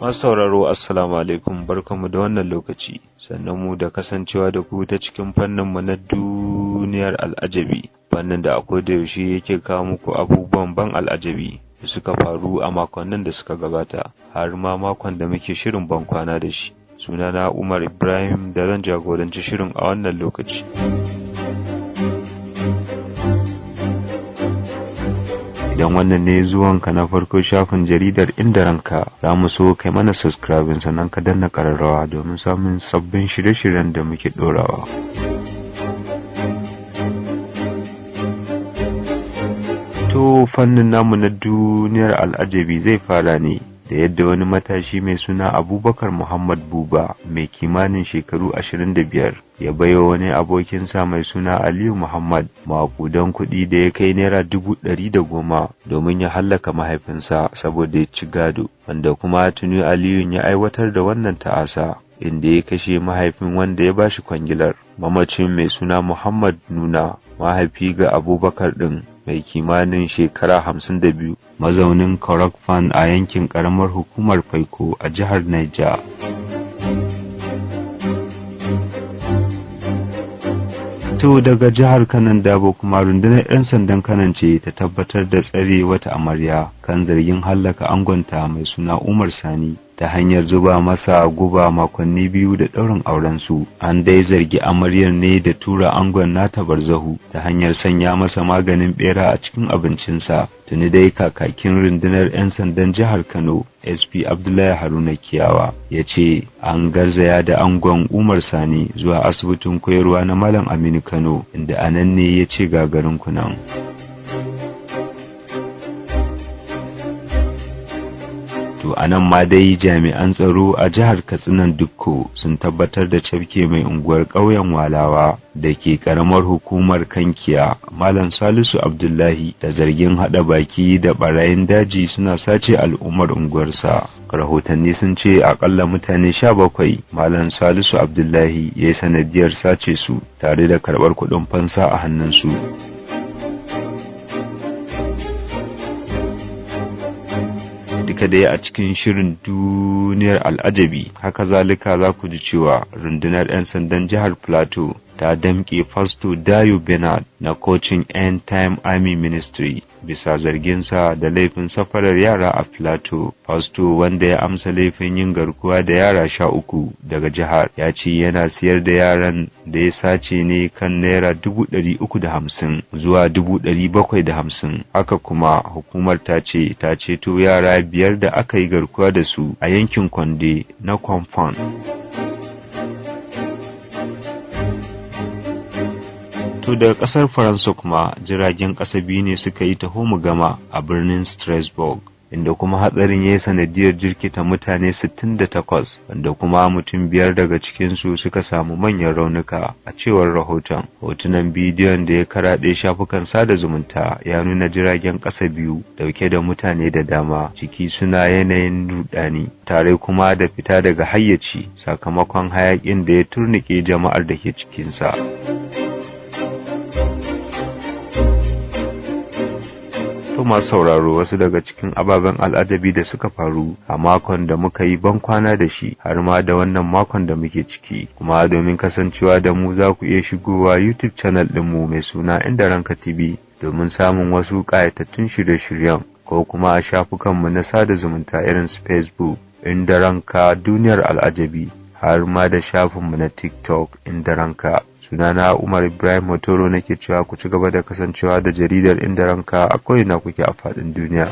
Masu sauraro assalamu alaikum, barkanmu da wannan lokaci, sannan mu da kasancewa da ku ta cikin fanninmu na duniyar al'ajabi, fannin da akwai da yaushe yake kawo muku abubuwan ban al'ajabi da suka faru a makonnin da suka gabata, har ma makon da muke shirin ban kwana da shi. Sunana Umar Ibrahim da zan jagoranci shirin a wannan lokaci. Idan wannan ne zuwanka na farko shafin jaridar Inda Ranka, za mu so kai mana subscribing sannan ka danna ƙararrawa domin samun sabbin shirye-shiryen da muke ɗorawa. To fannin namu na duniyar al'ajabi zai fara ne da yadda wani matashi mai suna Abubakar Muhammad Buba mai kimanin shekaru 25 ya baiwa wani abokinsa mai suna Aliyu Muhammad maƙudan kuɗi da ya kai naira 110,000 domin ya hallaka mahaifinsa saboda ya ci gado, wanda kuma tuni Aliyu ya aiwatar da wannan ta'asa inda ya kashe mahaifin wanda ya bashi kwangilar. Mamacin mai suna Muhammad Nuna, mahaifi ga Abubakar ɗin, mai kimanin shekara 52, mazaunin Korakfan a yankin ƙaramar hukumar Faiko a jihar Niger. To daga jihar Kanan Dabo kuma rundunar 'yan sandan Kanan ce ta tabbatar da tsare wata amarya kan zargin hallaka angonta mai suna Umar Sani ta hanyar zuba masa guba makonni 2 da ɗaurin aurensu. An dai zargi amaryar ne da tura angon nata barzahu ta hanyar sanya masa maganin bera a cikin abincinsa. Tuni dai kakakin rundunar 'yan sandan jihar Kano SP Abdullahi Haruna Kiyawa ya ce an garzaya da angon Umar Sani zuwa asibitin koyarwa na Malam Aminu Kano, inda anan ne ya ce gagarin kunan. To anan ma dai jami'an tsaro a jihar Katsinan Dukko sun tabbatar da cafke mai unguwar ƙauyen Walawa da ke ƙaramar hukumar Kankiya, Malam Salisu Abdullahi, da zargin haɗa baki da ɓarayin daji suna sace al'ummar unguwarsa. Rahotanni sun ce akalla mutane 17 Malam Salisu Abdullahi ya yi sanadiyar sace su tare da karɓar kuɗin fansa a hannunsu. Duka dai a cikin shirin duniyar al'ajabi. Haka zalika za ku ji cewa rundunar 'yan sandan jihar Plateau ta damƙe Fasto Dayo Bernard na kocin End Time Army Ministry bisa zarginsa da laifin safarar yara a Plateau. Fasto, wanda ya amsa laifin yin garkuwa da yara 13 daga jihar, ya ce yana siyar da yaran da ya sace ne kan naira 350 zuwa 750. Haka kuma hukumar ta ce ta ceto yara 5 da aka yi garkuwa da su a yankin Kwande na Kwamfan. To daga kasar Faransa kuma jiragen kasa biyu ne suka yi taho mu gama a birnin Strasbourg, inda kuma hatsarin ya yi sanadiyar jirkita mutane 68, wanda kuma mutum 5 daga cikinsu suka samu manyan raunuka a cewar rahoton. Hotunan bidiyon da ya karaɗe shafukan sada zumunta ya nuna jiragen ƙasa biyu dauke da mutane da dama, ciki suna yanayin rudani tare kuma da fita daga hayyaci sakamakon hayakin da ya turnike jama'ar da ke cikinsa. To masu sauraro, wasu daga cikin ababen al'ajabi da suka faru a makon da muka yi ban kwana da shi, har ma da wannan makon da muke ciki. Kuma domin kasancewa da mu za ku iya shigowa YouTube channel ɗinmu mai suna Inda Ranka TV domin samun wasu ƙayatattun shirye-shiryen, ko kuma a shafukanmu na sada zumunta irin su Facebook Inda Ranka Duniyar Al'ajabi, har ma da shafinmu na TikTok Inda Ranka. Sunana Umar Ibrahim Motoro nake cewa ku ci gaba da kasancewa da jaridar Inda Ranka a ko'ina kuke a faɗin duniya.